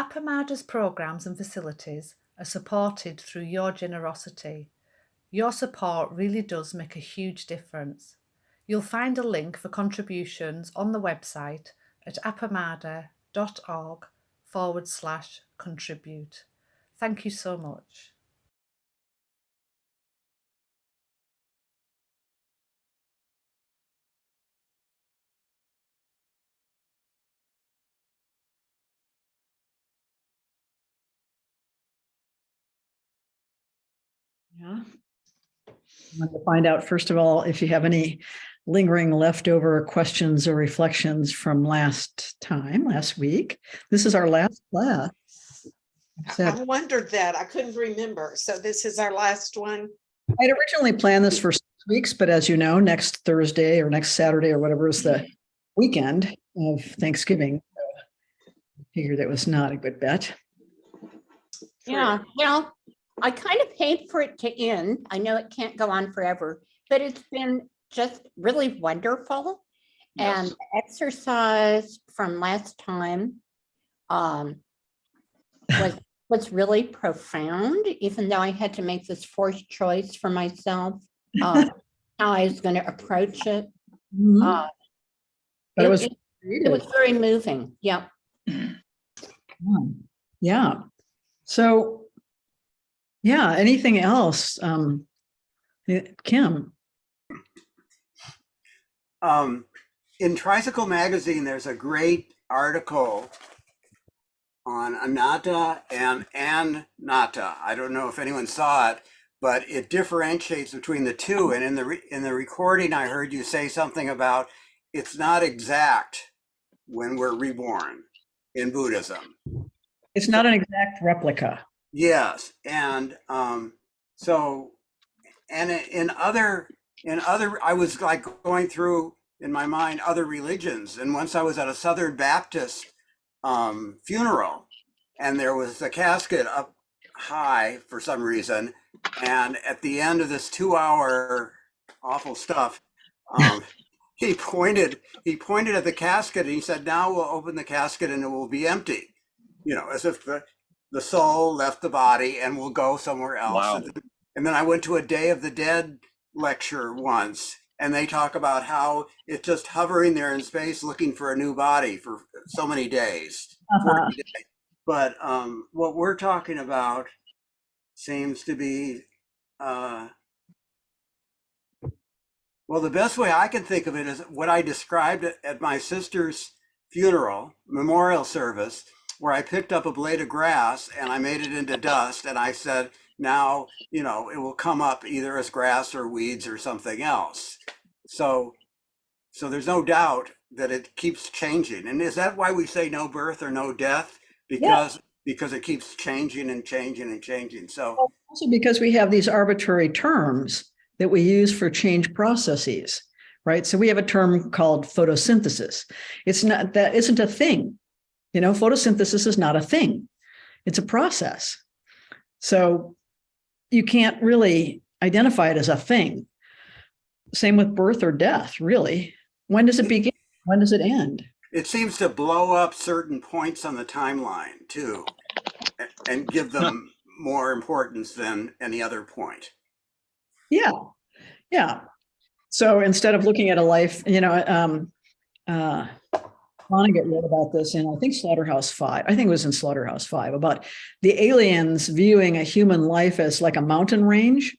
Appamada's programs and facilities are supported through your generosity. Your support really does make a huge difference. You'll find a link for contributions on the website at appamada.org/contribute. Thank you so much. Yeah. I want to find out, first of all, if you have any lingering leftover questions or reflections from last week. This is our last class. I wondered that. I couldn't remember. So this is our last one. I'd originally planned this for 6 weeks, but as you know, next Thursday or next Saturday or whatever is the weekend of Thanksgiving. I figured it was not a good bet. Yeah, well, I kind of hate for it to end. I know it can't go on forever, but it's been just really wonderful. Yes. And exercise from last time was really profound, even though I had to make this forced choice for myself, how I was going to approach it. Mhm. But it was very moving. Yeah. Yeah. So, yeah, anything else? Kim? In Tricycle Magazine, there's a great article on anatta and anatta. I don't know if anyone saw it, but it differentiates between the two. And in the recording, I heard you say something about it's not exact when we're reborn in Buddhism. It's not an exact replica. Yes, and so, and in other, I was like going through in my mind other religions, and once I was at a Southern Baptist funeral, and there was a casket up high for some reason, and at the end of this 2-hour awful stuff, he pointed at the casket and he said, "Now we'll open the casket and it will be empty," as if the soul left the body and will go somewhere else. Wow. And then I went to a Day of the Dead lecture once, and they talk about how it's just hovering there in space looking for a new body for so many days, 40 days. But what we're talking about seems to be, well, the best way I can think of it is what I described at my sister's funeral, memorial service, where I picked up a blade of grass and I made it into dust. And I said, now, it will come up either as grass or weeds or something else. So there's no doubt that it keeps changing. And is that why we say no birth or no death? Because it keeps changing and changing and changing. So also because we have these arbitrary terms that we use for change processes, right? So we have a term called photosynthesis. That isn't a thing. Photosynthesis is not a thing. It's a process. So you can't really identify it as a thing. Same with birth or death, really. When does it begin? When does it end? It seems to blow up certain points on the timeline too, and give them more importance than any other point. Yeah. So instead of looking at a life, Vonnegut wrote about this in, I think, Slaughterhouse 5. I think it was in Slaughterhouse 5, about the aliens viewing a human life as like a mountain range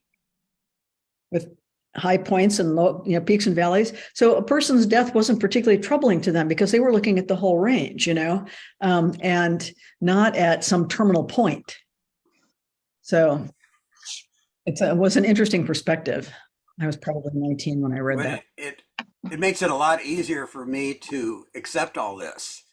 with high points and low, peaks and valleys. So a person's death wasn't particularly troubling to them because they were looking at the whole range, and not at some terminal point. So it was an interesting perspective. I was probably 19 when I read that. It makes it a lot easier for me to accept all this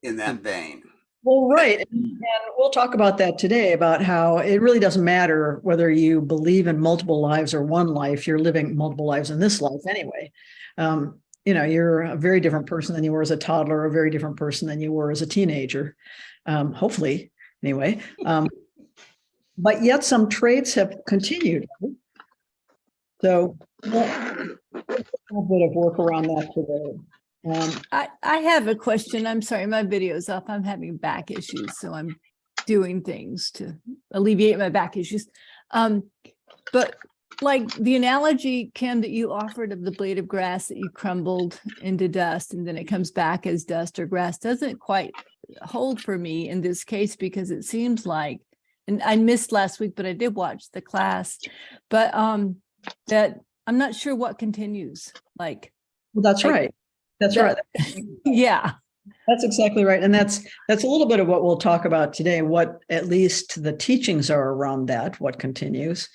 in that vein. Well, right. And we'll talk about that today, about how it really doesn't matter whether you believe in multiple lives or one life. You're living multiple lives in this life anyway. You're a very different person than you were as a toddler, a very different person than you were as a teenager, hopefully, anyway. But yet some traits have continued. So a little bit of work around that today. I have a question. I'm sorry, my video's up. I'm having back issues, so I'm doing things to alleviate my back issues. But like the analogy, Kim, that you offered of the blade of grass that you crumbled into dust and then it comes back as dust or grass doesn't quite hold for me in this case, because it seems like, and I missed last week, but I did watch the class, but that I'm not sure what continues. Like, Well, that's like, right. That's right. yeah. That's exactly right. And that's a little bit of what we'll talk about today, what at least the teachings are around that, what continues,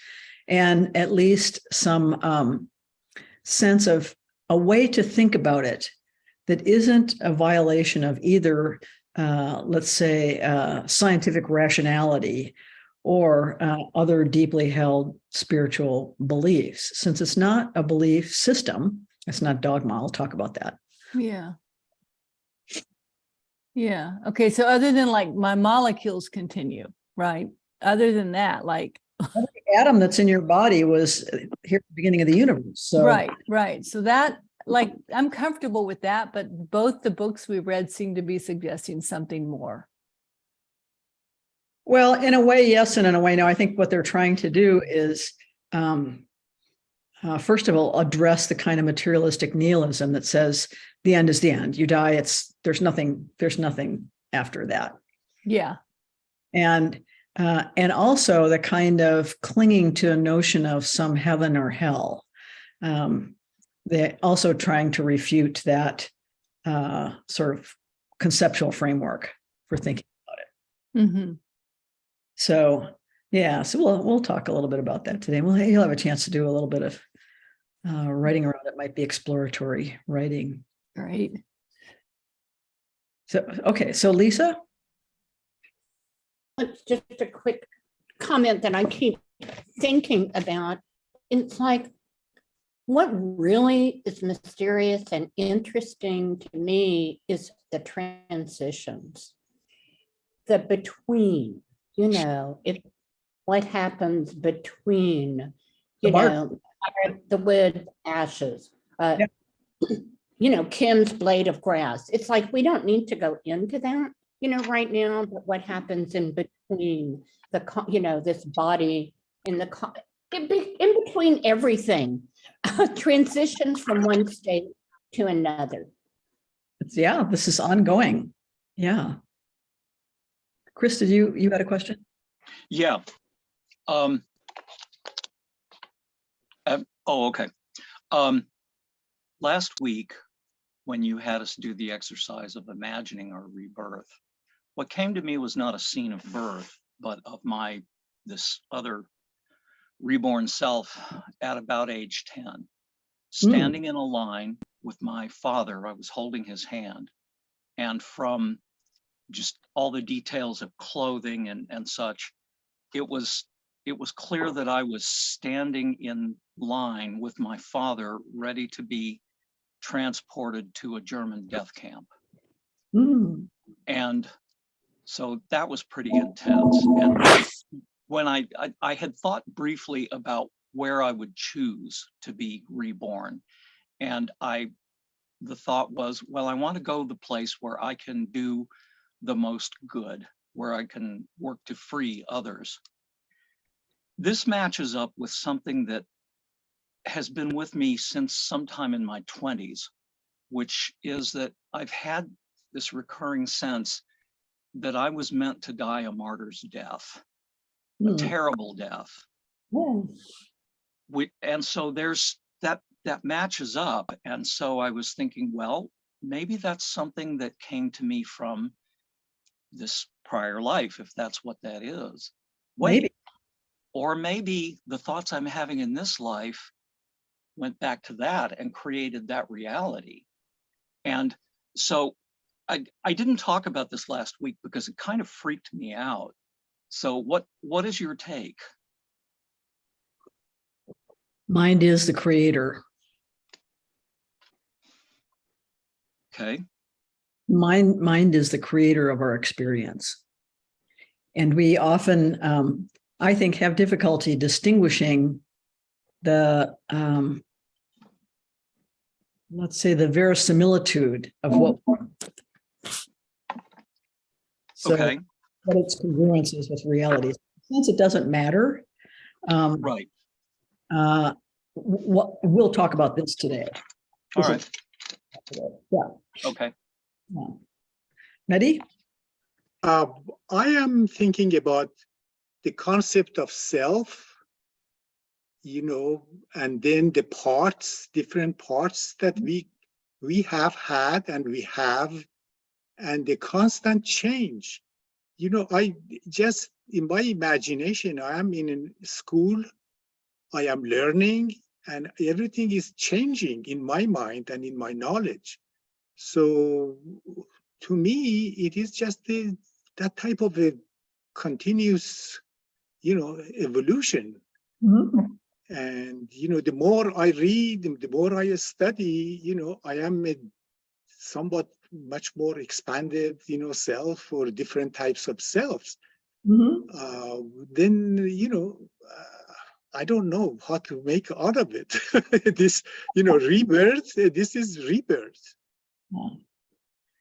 and at least some sense of a way to think about it that isn't a violation of either, let's say, scientific rationality or other deeply held spiritual beliefs. Since it's not a belief system, it's not dogma. I'll talk about that. Yeah. Yeah. Okay. So other than like my molecules continue, right? Other than that, like Every atom that's in your body was here at the beginning of the universe. So right. So that, like, I'm comfortable with that, but both the books we read seem to be suggesting something more. well, in a way, yes, and in a way, no. I think what they're trying to do is, first of all, address the kind of materialistic nihilism that says the end is the end. You die. There's nothing after that. Yeah. And also the kind of clinging to a notion of some heaven or hell. They're also trying to refute that sort of conceptual framework for thinking about it. Mm-hmm. So yeah, so we'll talk a little bit about that today. Well, you'll have a chance to do a little bit of writing around it. Might be exploratory writing. Right. So okay, so Lisa. Just a quick comment that I keep thinking about. It's like, what really is mysterious and interesting to me is the transitions, the between, what happens between, the wood ashes, Kim's blade of grass. It's like, we don't need to go into that, right now, but what happens in between this body in between everything, transitions from one state to another. Yeah, this is ongoing. Yeah. Chris, did you had a question? Yeah. Okay. Last week, when you had us do the exercise of imagining our rebirth, what came to me was not a scene of birth, but of this other reborn self at about age 10, standing in a line with my father. I was holding his hand, and from just all the details of clothing and such, it was clear that I was standing in line with my father, ready to be transported to a German death camp. And so that was pretty intense. And when I had thought briefly about where I would choose to be reborn, and the thought was, well, I want to go the place where I can do the most good, where I can work to free others. This matches up with something that has been with me since sometime in my 20s, which is that I've had this recurring sense that I was meant to die a martyr's death, a terrible death. And so there's that matches up. And so I was thinking, well, maybe that's something that came to me from this prior life, if that's what that is. Maybe. Or maybe the thoughts I'm having in this life went back to that and created that reality. And so I didn't talk about this last week because it kind of freaked me out. So what is your take? Mind is the creator. Okay. Mind is the creator of our experience. And we often, I think, have difficulty distinguishing the let's say, the verisimilitude of what. So Okay, what its congruence is with reality. Since it doesn't matter, right. We'll talk about this today. All right. Yeah. Okay. Yeah. Mehdi? I am thinking about the concept of self, and then the parts, different parts that we have had and we have, and the constant change. I just, in my imagination, I am in a school, I am learning, and everything is changing in my mind and in my knowledge. So to me, it is just that type of a continuous, evolution. Mm-hmm. And, the more I read, the more I study, I am a somewhat much more expanded, self, or different types of selves. Mm-hmm. Then, I don't know how to make out of it. This, rebirth, this is rebirth. Yeah.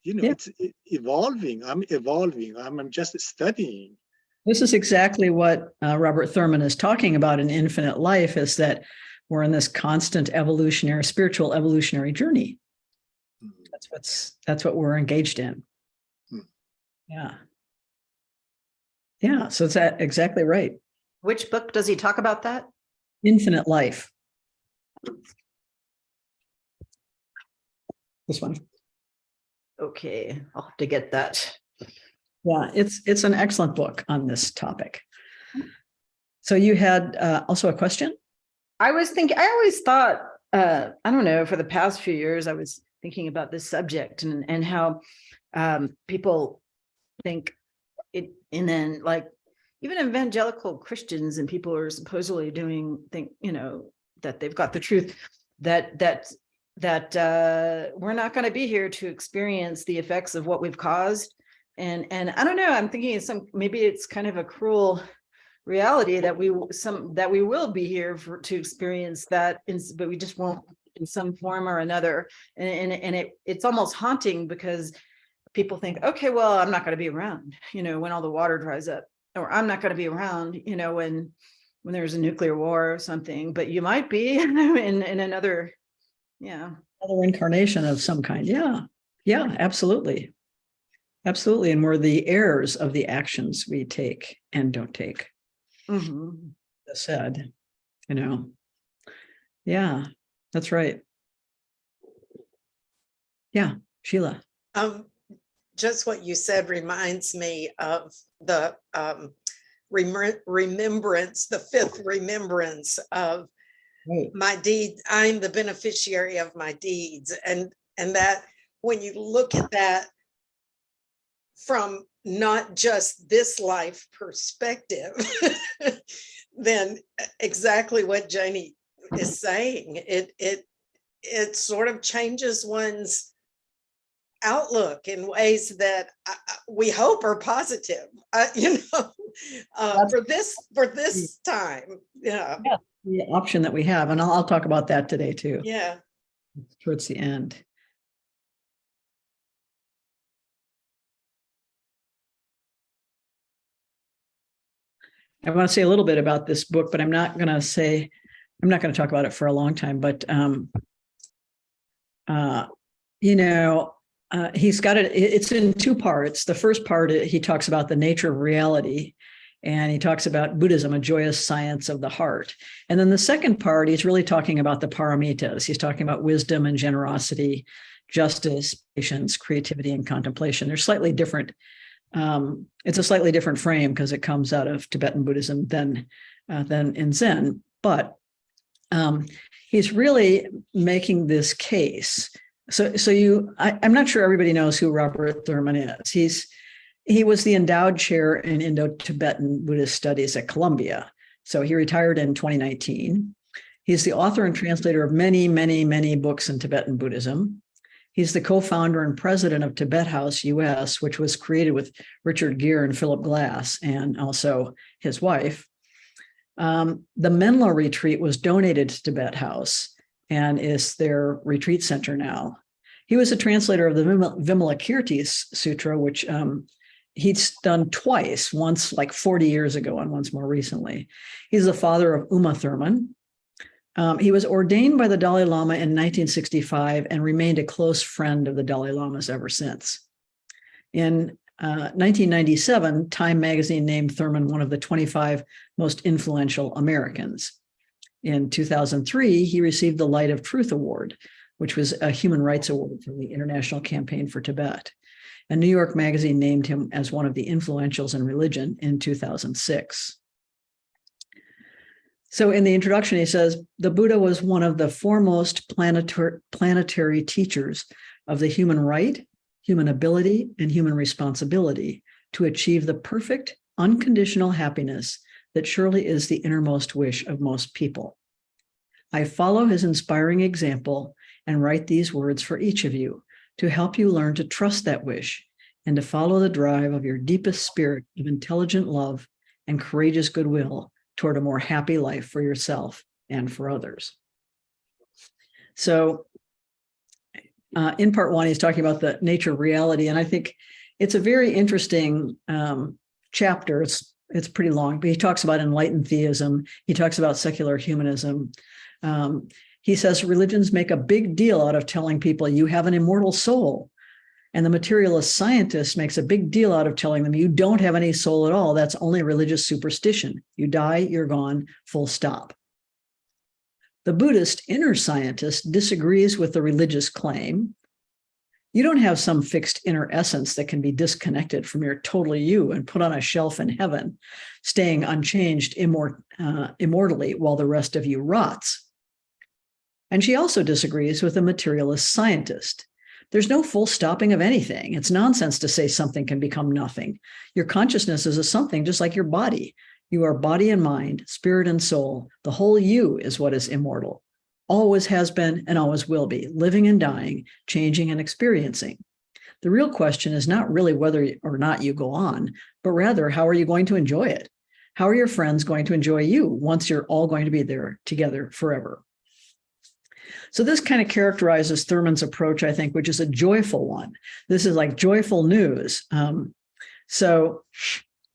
It's evolving. I'm evolving. I'm just studying. This is exactly what Robert Thurman is talking about in Infinite Life, is that we're in this constant spiritual evolutionary journey. That's what we're engaged in. Yeah. Yeah. So it's exactly right. Which book does he talk about that? Infinite Life. This one. Okay, I'll have to get that. Yeah, it's an excellent book on this topic. So you had also a question? I was thinking, I always thought, I don't know, for the past few years, I was thinking about this subject and how people think it, and then like even evangelical Christians and people are supposedly think, that they've got the truth, that we're not going to be here to experience the effects of what we've caused. And I don't know, I'm thinking maybe it's kind of a cruel reality that we will be here to experience that, but we just won't in some form or another. And it's almost haunting because people think, okay, well, I'm not going to be around, when all the water dries up, or I'm not going to be around, when there's a nuclear war or something, but you might be in another, Another incarnation of some kind. Yeah. Yeah, absolutely. Absolutely. And we're the heirs of the actions we take and don't take. Mm-hmm. That's said, Yeah, that's right. Yeah, Sheila. Just what you said reminds me of the remembrance, the fifth remembrance of my deed. I'm the beneficiary of my deeds. And that when you look at that from not just this life perspective, then exactly what Janie is saying, it sort of changes one's outlook in ways that we hope are positive, for this time. Yeah. The option that we have, and I'll talk about that today too. Yeah. Towards the end. I want to say a little bit about this book, but I'm not going to talk about it for a long time, but he's got it. It's in two parts. The first part, he talks about the nature of reality, and he talks about Buddhism, a joyous science of the heart. And then the second part, he's really talking about the paramitas. He's talking about wisdom and generosity, justice, patience, creativity, and contemplation. They're slightly different. It's a slightly different frame because it comes out of Tibetan Buddhism than in Zen. But he's really making this case. I'm not sure everybody knows who Robert Thurman is. He was the endowed chair in Indo-Tibetan Buddhist Studies at Columbia. So he retired in 2019. He's the author and translator of many, many, many books in Tibetan Buddhism. He's the co-founder and president of Tibet House US, which was created with Richard Gere and Philip Glass, and also his wife. The Menlo retreat was donated to Tibet House and is their retreat center now. He was a translator of the Vimalakirti Sutra, which he's done twice, once like 40 years ago and once more recently. He's the father of Uma Thurman. He was ordained by the Dalai Lama in 1965 and remained a close friend of the Dalai Lama's ever since. In 1997, Time magazine named Thurman one of the 25 most influential Americans. In 2003, he received the Light of Truth Award, which was a human rights award from the International Campaign for Tibet. And New York Magazine named him as one of the influentials in religion in 2006. So in the introduction, he says, the Buddha was one of the foremost planetary teachers of the human right, human ability, and human responsibility to achieve the perfect, unconditional happiness that surely is the innermost wish of most people. I follow his inspiring example and write these words for each of you to help you learn to trust that wish and to follow the drive of your deepest spirit of intelligent love and courageous goodwill toward a more happy life for yourself and for others. So in part one, he's talking about the nature of reality. And I think it's a very interesting chapter. It's pretty long, but he talks about enlightened theism. He talks about secular humanism. He says religions make a big deal out of telling people you have an immortal soul. And the materialist scientist makes a big deal out of telling them you don't have any soul at all. That's only religious superstition. You die, you're gone, full stop. The Buddhist inner scientist disagrees with the religious claim. You don't have some fixed inner essence that can be disconnected from your total you and put on a shelf in heaven, staying unchanged immortally while the rest of you rots. And she also disagrees with the materialist scientist. There's no full stopping of anything. It's nonsense to say something can become nothing. Your consciousness is a something just like your body. You are body and mind, spirit and soul. The whole you is what is immortal. Always has been and always will be, living and dying, changing and experiencing. The real question is not really whether or not you go on, but rather, how are you going to enjoy it? How are your friends going to enjoy you once you're all going to be there together forever? So this kind of characterizes Thurman's approach, I think, which is a joyful one. This is like joyful news. So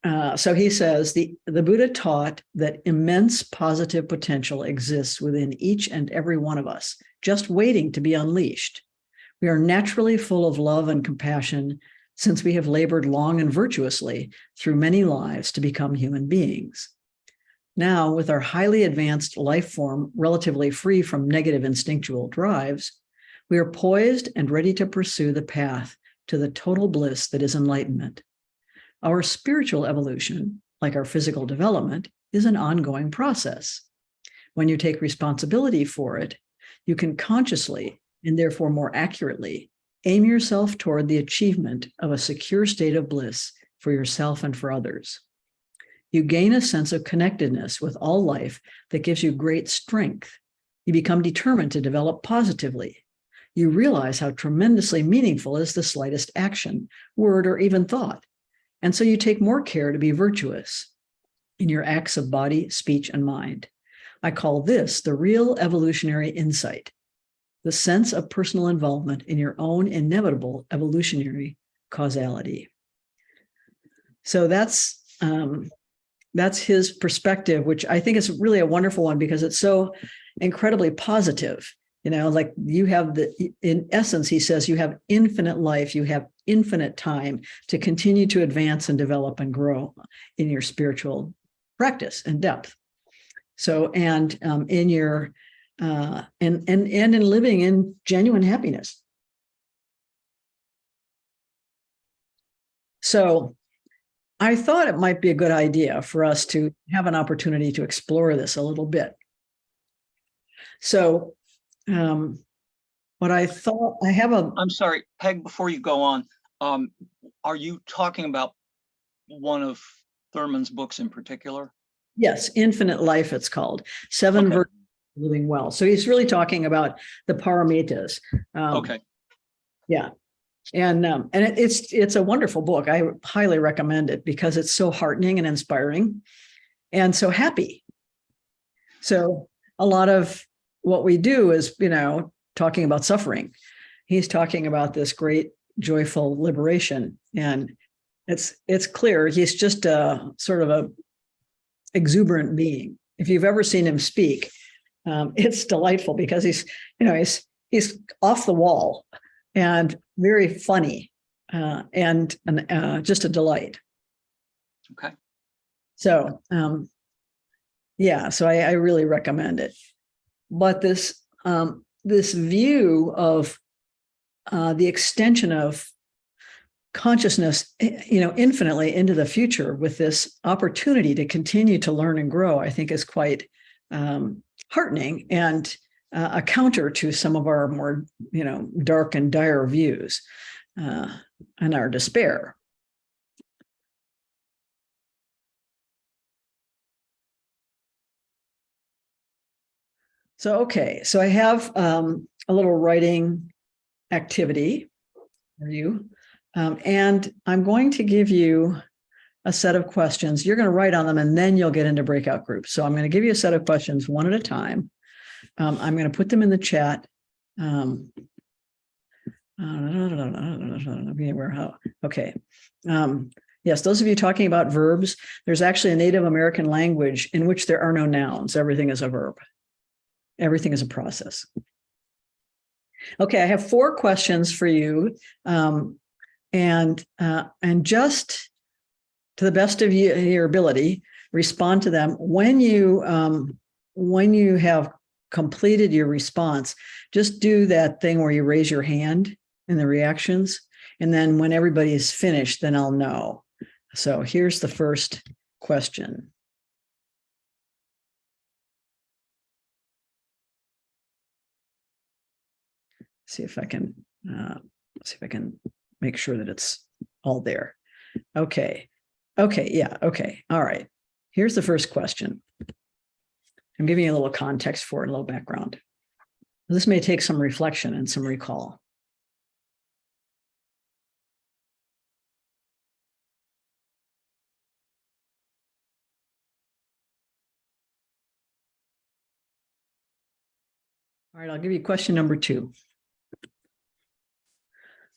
he says, the Buddha taught that immense positive potential exists within each and every one of us, just waiting to be unleashed. We are naturally full of love and compassion since we have labored long and virtuously through many lives to become human beings. Now, with our highly advanced life form relatively free from negative instinctual drives, we are poised and ready to pursue the path to the total bliss that is enlightenment. Our spiritual evolution, like our physical development, is an ongoing process. When you take responsibility for it, you can consciously, and therefore more accurately, aim yourself toward the achievement of a secure state of bliss for yourself and for others. You gain a sense of connectedness with all life that gives you great strength. You become determined to develop positively. You realize how tremendously meaningful is the slightest action, word, or even thought. And so you take more care to be virtuous in your acts of body, speech, and mind. I call this the real evolutionary insight, the sense of personal involvement in your own inevitable evolutionary causality. So that's his perspective, which I think is really a wonderful one because it's so incredibly positive. You know, like you have in essence, he says, you have infinite life, you have infinite time to continue to advance and develop and grow in your spiritual practice and depth. So, and in your, and in living in genuine happiness. So I thought it might be a good idea for us to have an opportunity to explore this a little bit. So, what I thought, I have a... I'm sorry, Peg, before you go on, are you talking about one of Thurman's books in particular? Yes, Infinite Life, it's called. Seven Okay. Virtues of Living Well. So he's really talking about the paramitas. Okay. Yeah. And it's a wonderful book. I highly recommend it because it's so heartening and inspiring and so happy. So a lot of what we do is, talking about suffering. He's talking about this great joyful liberation. And it's clear he's just a sort of a exuberant being. If you've ever seen him speak, it's delightful because he's off the wall and very funny and just a delight. Okay. So, so I really recommend it. But this view of the extension of consciousness, infinitely into the future with this opportunity to continue to learn and grow, I think is quite heartening and a counter to some of our more, dark and dire views and our despair. So I have a little writing activity for you. And I'm going to give you a set of questions. You're going to write on them and then you'll get into breakout groups. So I'm going to give you a set of questions one at a time. I'm going to put them in the chat. Okay. Yes, those of you talking about verbs, there's actually a Native American language in which there are no nouns. Everything is a verb. Everything is a process. Okay, I have 4 questions for you. And just to the best of your ability, respond to them. When you have completed your response, just do that thing where you raise your hand in the reactions. And then when everybody is finished, then I'll know. So here's the first question. See if I can make sure that it's all there. Okay. Yeah. Okay. All right. Here's the first question. I'm giving you a little context for it, a little background. This may take some reflection and some recall. All right. I'll give you question number 2.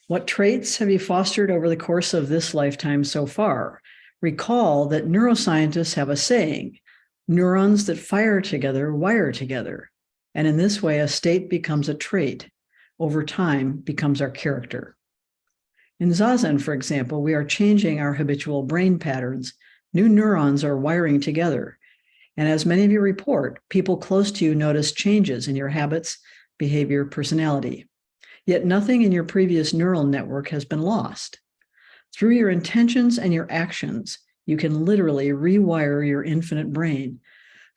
What traits have you fostered over the course of this lifetime so far? Recall that neuroscientists have a saying, neurons that fire together wire together. And in this way, a state becomes a trait. Over time, becomes our character. In Zazen, for example, we are changing our habitual brain patterns. New neurons are wiring together. And as many of you report, people close to you notice changes in your habits, behavior, personality. Yet nothing in your previous neural network has been lost. Through your intentions and your actions, you can literally rewire your infinite brain.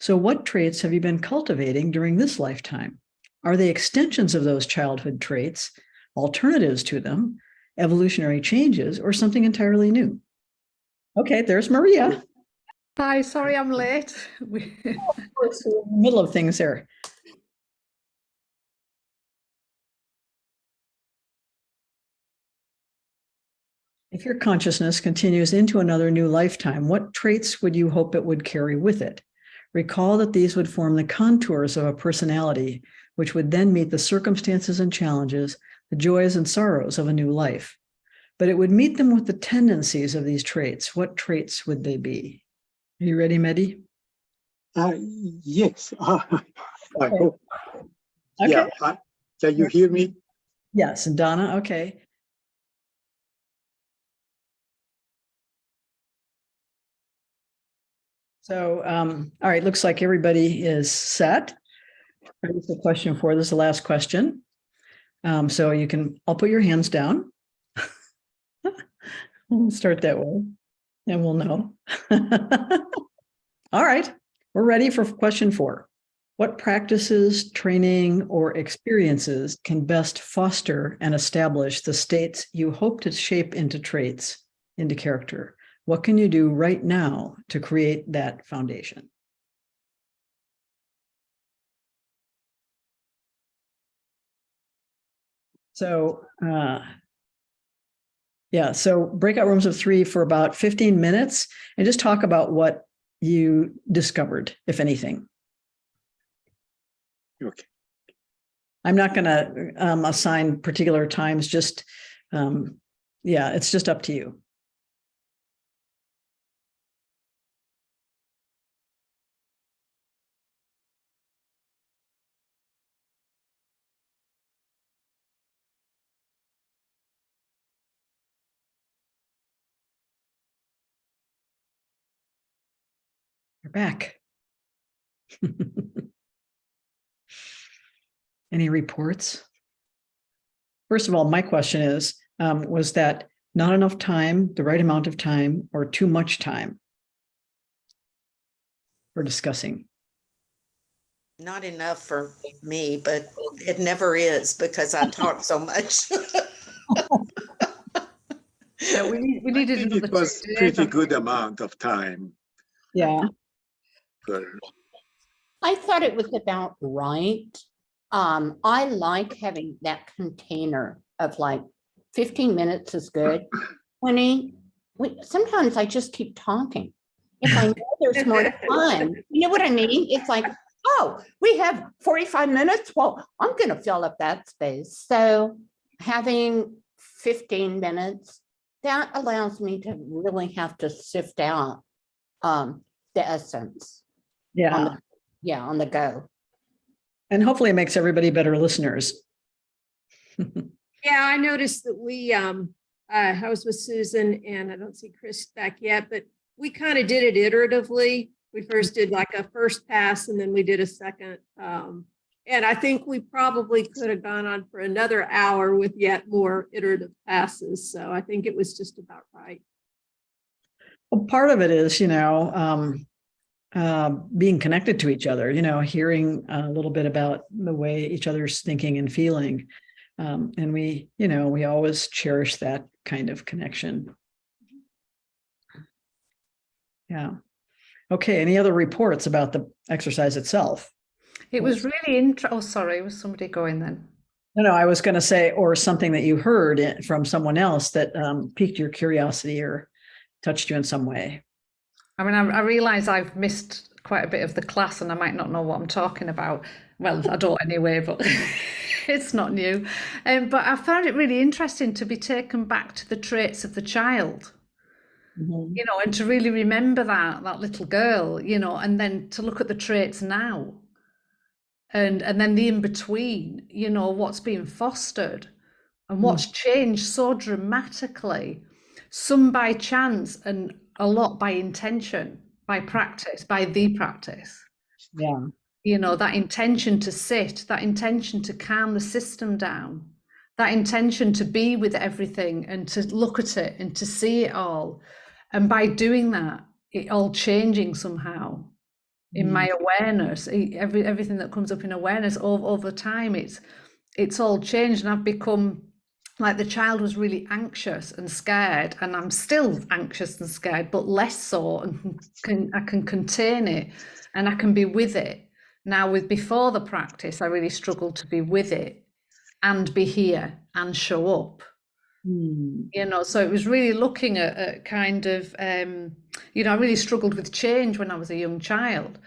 So what traits have you been cultivating during this lifetime? Are they extensions of those childhood traits, alternatives to them, evolutionary changes, or something entirely new? Okay, there's Maria. Hi, sorry I'm late. Of course, we're in the middle of things there. If your consciousness continues into another new lifetime, what traits would you hope it would carry with it? Recall that these would form the contours of a personality, which would then meet the circumstances and challenges, the joys and sorrows of a new life. But it would meet them with the tendencies of these traits. What traits would they be? Are you ready, Mehdi? Yes. I hope. Okay. Yeah. Can you hear me? Yes. And Donna, okay. So, all right, looks like everybody is set. Ready for question 4. This is the last question. So I'll put your hands down. We'll start that way and we'll know. All right, we're ready for question 4. What practices, training, or experiences can best foster and establish the states you hope to shape into traits, into character? What can you do right now to create that foundation? So, so breakout rooms of 3 for about 15 minutes and just talk about what you discovered, if anything. Okay. I'm not going to assign particular times, just, yeah, it's just up to you. You're back. Any reports? First of all, my question is, was that not enough time, the right amount of time, or too much time for discussing? Not enough for me, but it never is because I talk so much. Yeah, we I needed think another it was 2 days. pretty I good think. amount of time. Yeah. For, I thought it was about right. I like having that container of like 15 minutes is good. 20, sometimes I just keep talking. If I know there's more time, you know what I mean? It's like, oh, we have 45 minutes. Well, I'm going to fill up that space. So having 15 minutes, that allows me to really have to sift out the essence. Yeah. On the go. And hopefully it makes everybody better listeners. Yeah, I noticed that I was with Susan and I don't see Chris back yet, but we kind of did it iteratively. We first did like a first pass and then we did a second. And I think we probably could have gone on for another hour with yet more iterative passes. So I think it was just about right. Well, part of it is, being connected to each other, hearing a little bit about the way each other's thinking and feeling. And we always cherish that kind of connection. Yeah. Okay. Any other reports about the exercise itself? It was really interesting. Oh, sorry, was somebody going then? No, I was going to say, or something that you heard from someone else that piqued your curiosity or touched you in some way. I mean, I realize I've missed quite a bit of the class and I might not know what I'm talking about. Well, I don't anyway, but it's not new. But I found it really interesting to be taken back to the traits of the child, and to really remember that little girl, and then to look at the traits now. And then the in-between, what's being fostered and what's changed so dramatically, some by chance and a lot by intention, by practice, by the practice. Yeah. That intention to sit, that intention to calm the system down, that intention to be with everything and to look at it and to see it all. And by doing that, it all changing somehow in my awareness, everything that comes up in awareness over time, it's all changed. And I've become like the child was really anxious and scared, and I'm still anxious and scared, but less so, and I can contain it and I can be with it. Now before the practice, I really struggled to be with it and be here and show up. So it was really looking at kind of, I really struggled with change when I was a young child.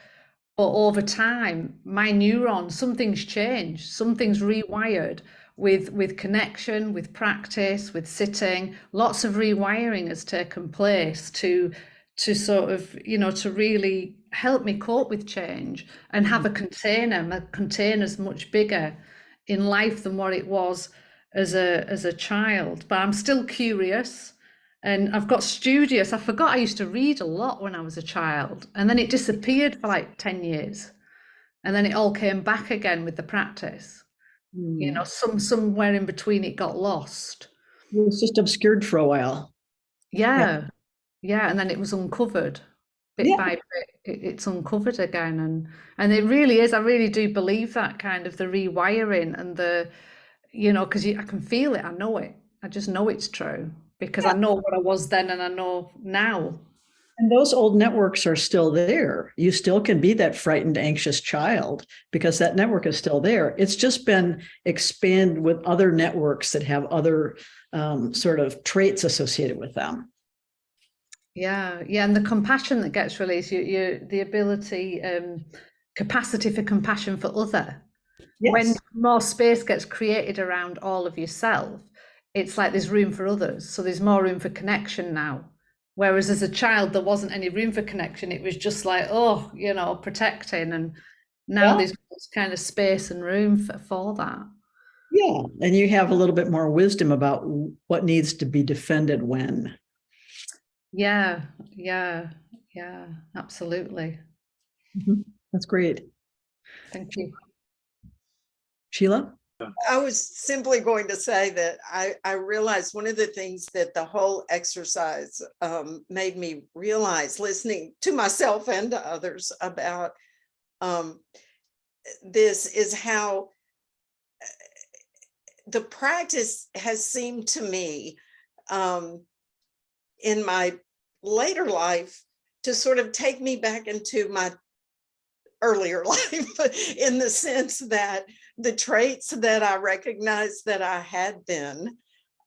But over time, my neurons, something's changed, something's rewired with connection, with practice, with sitting. Lots of rewiring has taken place to sort of, to really help me cope with change and have a container. My container's much bigger in life than what it was as a child. But I'm still curious. And I've got studious. I forgot I used to read a lot when I was a child, and then it disappeared for like 10 years. And then it all came back again with the practice. Somewhere in between it got lost. It was just obscured for a while. Yeah. And then it was uncovered bit by bit. It's uncovered again. And it really is. I really do believe that kind of the rewiring and the, because I can feel it. I know it. I just know it's true. Because I know what I was then and I know now. And those old networks are still there. You still can be that frightened, anxious child because that network is still there. It's just been expanded with other networks that have other sort of traits associated with them. Yeah. And the compassion that gets released, the ability, capacity for compassion for other. When Yes. more space gets created around all of yourself, it's like there's room for others. So there's more room for connection now. Whereas as a child, there wasn't any room for connection. It was just like, oh, protecting. And now Yeah. there's kind of space and room for that. Yeah. And you have a little bit more wisdom about what needs to be defended when. Yeah, absolutely. That's great. Thank you. Sheila? I was simply going to say that I realized one of the things that the whole exercise made me realize, listening to myself and to others about this, is how the practice has seemed to me in my later life to sort of take me back into my earlier life, in the sense that the traits that I recognized that I had been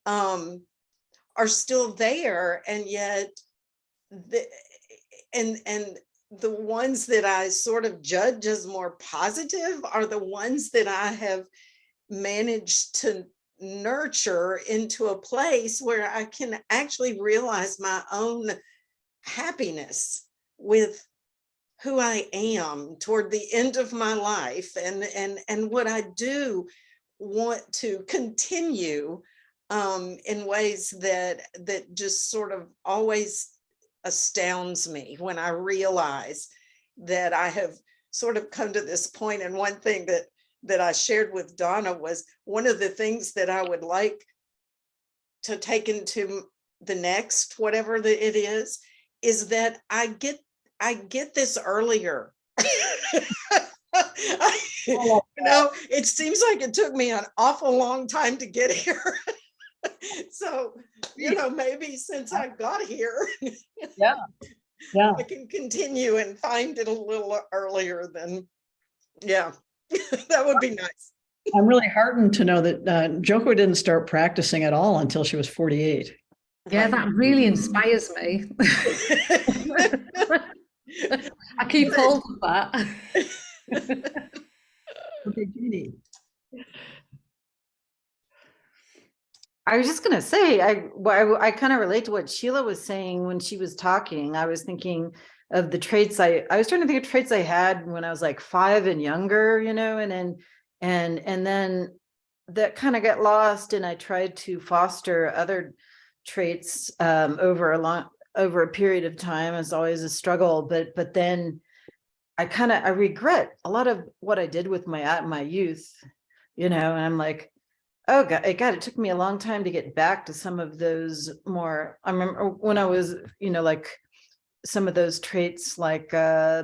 are still there, and yet the ones that I sort of judge as more positive are the ones that I have managed to nurture into a place where I can actually realize my own happiness with who I am toward the end of my life, and what I do want to continue in ways that just sort of always astounds me when I realize that I have sort of come to this point. And one thing that I shared with Donna was, one of the things that I would like to take into the next, whatever it is that I get this earlier. It seems like it took me an awful long time to get here. So, maybe since I got here, Yeah. I can continue and find it a little earlier than, that would be nice. I'm really heartened to know that Joko didn't start practicing at all until she was 48. Yeah, that really inspires me. I keep hold of that. Okay, Jeannie. I was just going to say, I kind of relate to what Sheila was saying when she was talking. I was thinking of the traits I was trying to think of traits I had when I was like 5 and younger, and then that kind of got lost, and I tried to foster other traits over a period of time. It's always a struggle, but then I regret a lot of what I did with my youth, and I'm like, oh God, it took me a long time to get back to some of those more. I remember when I was, like some of those traits, like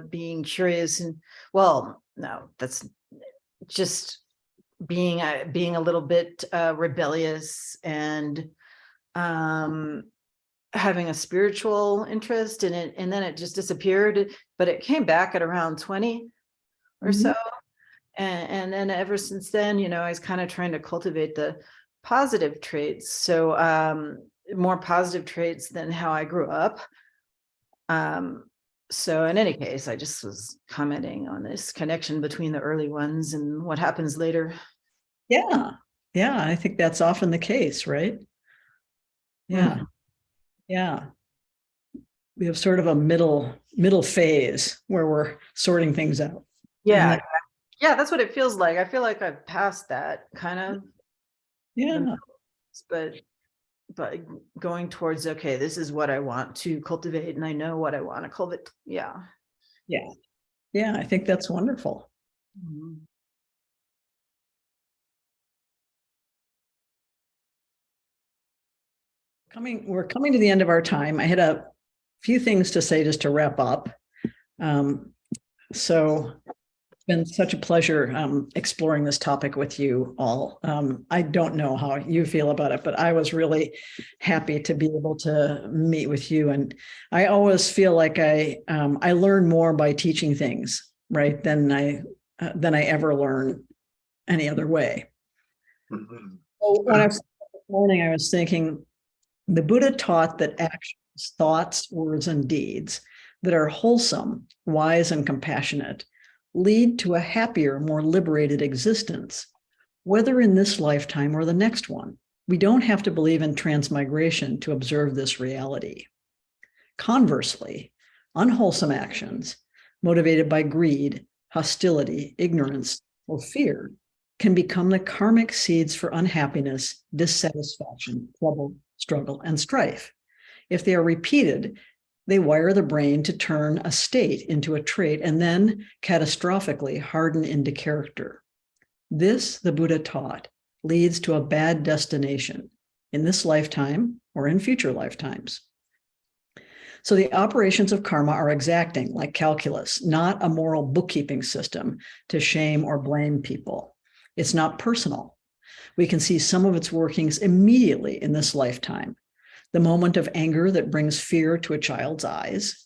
being curious, and well, no, that's just being a little bit rebellious, and having a spiritual interest in it, and then it just disappeared, but it came back at around 20 or so. And then ever since then, I was kind of trying to cultivate the positive traits. So more positive traits than how I grew up. So in any case, I just was commenting on this connection between the early ones and what happens later. Yeah. Yeah. I think that's often the case, right? Yeah. Yeah. We have sort of a middle phase where we're sorting things out. Yeah. Yeah, that's what it feels like. I feel like I've passed that kind of. Yeah. But going towards, okay, this is what I want to cultivate, and I know what I want to cultivate. Yeah. Yeah. Yeah. I think that's wonderful. We're coming to the end of our time. I had a few things to say just to wrap up. So it's been such a pleasure exploring this topic with you all. I don't know how you feel about it, but I was really happy to be able to meet with you. And I always feel like I learn more by teaching things, right, than I ever learn any other way. So when I was this morning, I was thinking, the Buddha taught that actions, thoughts, words, and deeds that are wholesome, wise, and compassionate lead to a happier, more liberated existence, whether in this lifetime or the next one. We don't have to believe in transmigration to observe this reality. Conversely, unwholesome actions motivated by greed, hostility, ignorance, or fear can become the karmic seeds for unhappiness, dissatisfaction, trouble, struggle, and strife. If they are repeated, they wire the brain to turn a state into a trait and then catastrophically harden into character. This, the Buddha taught, leads to a bad destination in this lifetime or in future lifetimes. So the operations of karma are exacting, like calculus, not a moral bookkeeping system to shame or blame people. It's not personal. We can see some of its workings immediately in this lifetime. The moment of anger that brings fear to a child's eyes,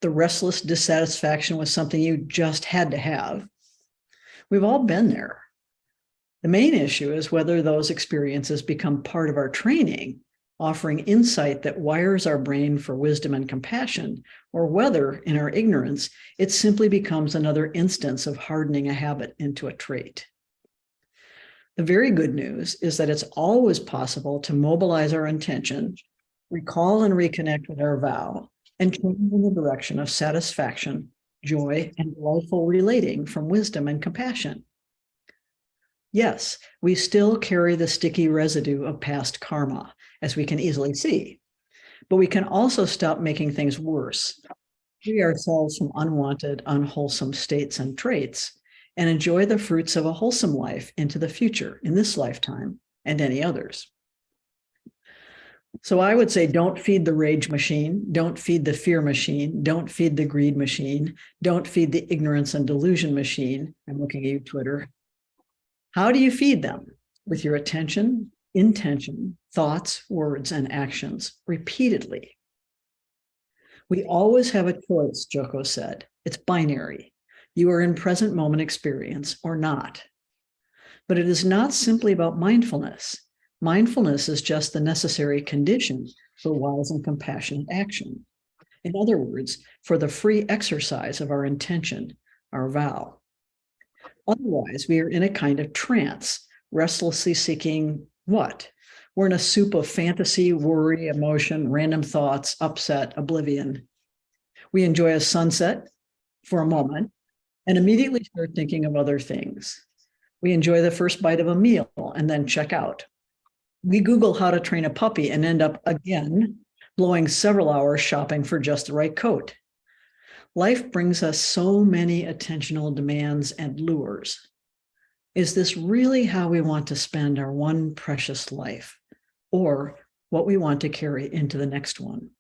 the restless dissatisfaction with something you just had to have. We've all been there. The main issue is whether those experiences become part of our training, offering insight that wires our brain for wisdom and compassion, or whether, in our ignorance, it simply becomes another instance of hardening a habit into a trait. The very good news is that it's always possible to mobilize our intention, recall and reconnect with our vow, and change in the direction of satisfaction, joy, and delightful relating from wisdom and compassion. Yes, we still carry the sticky residue of past karma, as we can easily see, but we can also stop making things worse, free ourselves from unwanted, unwholesome states and traits, and enjoy the fruits of a wholesome life into the future, in this lifetime and any others. So I would say, don't feed the rage machine, don't feed the fear machine, don't feed the greed machine, don't feed the ignorance and delusion machine. I'm looking at you, Twitter. How do you feed them? With your attention, intention, thoughts, words, and actions repeatedly. We always have a choice, Joko said. It's binary. You are in present moment experience or not. But it is not simply about mindfulness. Mindfulness is just the necessary condition for wise and compassionate action. In other words, for the free exercise of our intention, our vow. Otherwise, we are in a kind of trance, restlessly seeking what? We're in a soup of fantasy, worry, emotion, random thoughts, upset, oblivion. We enjoy a sunset for a moment and immediately start thinking of other things. We enjoy the first bite of a meal and then check out. We Google how to train a puppy and end up again blowing several hours shopping for just the right coat. Life brings us so many attentional demands and lures. Is this really how we want to spend our one precious life, or what we want to carry into the next one?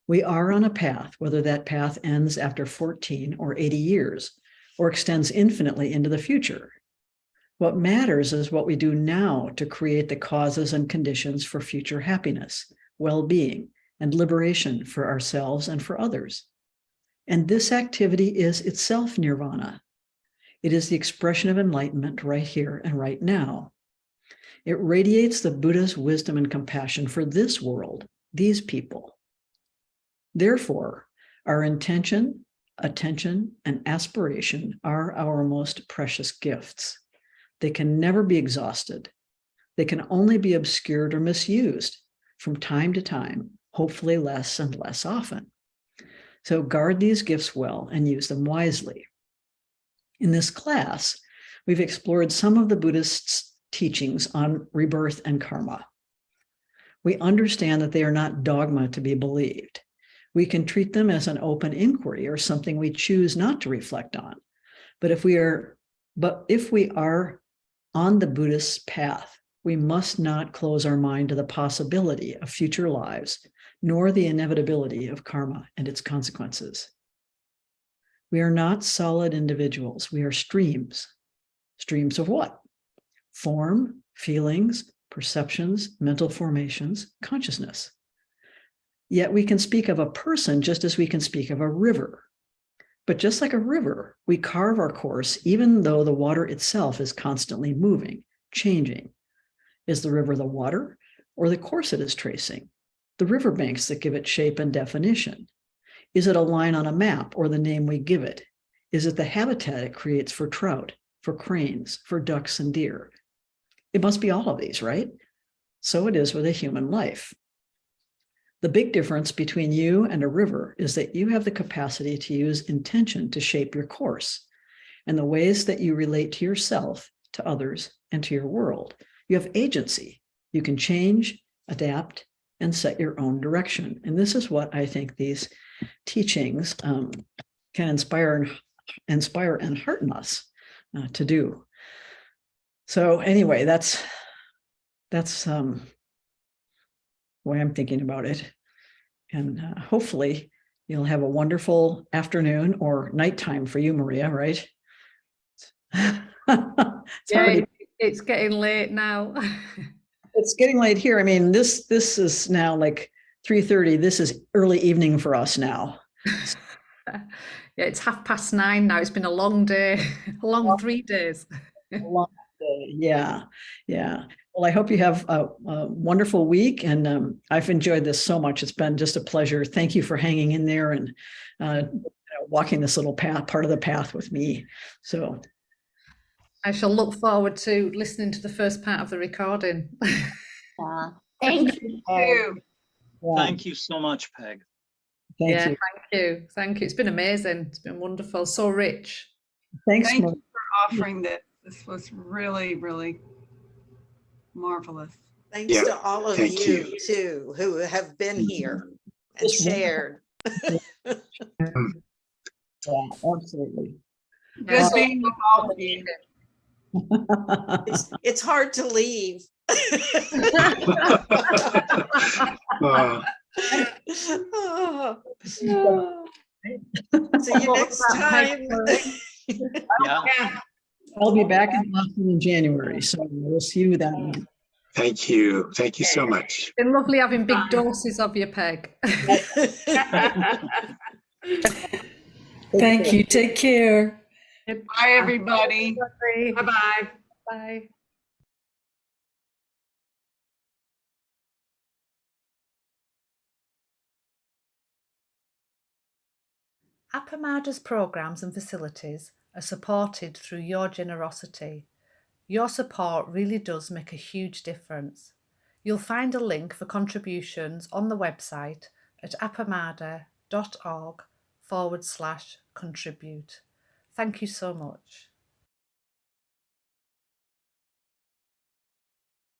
We are on a path, whether that path ends after 14 or 80 years, or extends infinitely into the future. What matters is what we do now to create the causes and conditions for future happiness, well-being, and liberation for ourselves and for others. And this activity is itself nirvana. It is the expression of enlightenment right here and right now. It radiates the Buddha's wisdom and compassion for this world, these people. Therefore, our intention, attention, and aspiration are our most precious gifts. They can never be exhausted. They can only be obscured or misused from time to time, hopefully less and less often. So guard these gifts well and use them wisely. In this class, we've explored some of the Buddhists' teachings on rebirth and karma. We understand that they are not dogma to be believed. We can treat them as an open inquiry or something we choose not to reflect on. But if we are on the Buddhist path, we must not close our mind to the possibility of future lives, nor the inevitability of karma and its consequences. We are not solid individuals. We are streams. Streams of what? Form, feelings, perceptions, mental formations, consciousness. Yet we can speak of a person just as we can speak of a river. But just like a river, we carve our course even though the water itself is constantly moving, changing. Is the river the water or the course it is tracing? The riverbanks that give it shape and definition? Is it a line on a map or the name we give it? is it the habitat it creates for trout, for cranes, for ducks and deer? It must be all of these, right? So it is with a human life. The big difference between you and a river is that you have the capacity to use intention to shape your course and the ways that you relate to yourself, to others, and to your world. You have agency. You can change, adapt, and set your own direction. And this is what I think these teachings can inspire and hearten us to do. So anyway, that's the way I'm thinking about it. And hopefully you'll have a wonderful afternoon or nighttime for you, Maria, right? It's getting late now. It's getting late here. I mean, this is now like 3:30. This is early evening for us now. Yeah, it's 9:30 now. It's been a long day, a long 3 days. A long day. Yeah. Well, I hope you have a wonderful week, and I've enjoyed this so much. It's been just a pleasure. Thank you for hanging in there and walking this little part of the path with me. So I shall look forward to listening to the first part of the recording. Thank you. Peg. Thank you so much, Peg. Thank you. Thank you. It's been amazing. It's been wonderful. So rich. Thanks. Thank you for offering this. This was really, really marvelous. Thanks to all of you too, who have been here and shared. Yeah, absolutely. Good being with all of you. It's hard to leave. See you next time. Yeah. I'll be back in Boston in January, so we'll see you then. Thank you. Thank you so much. It's been lovely having big doses of your Peg. Thank you. Take care. Bye, everybody. Bye-bye. Bye. Appamada's programs and facilities are supported through your generosity. Your support really does make a huge difference. You'll find a link for contributions on the website at appamada.org/contribute. Thank you so much.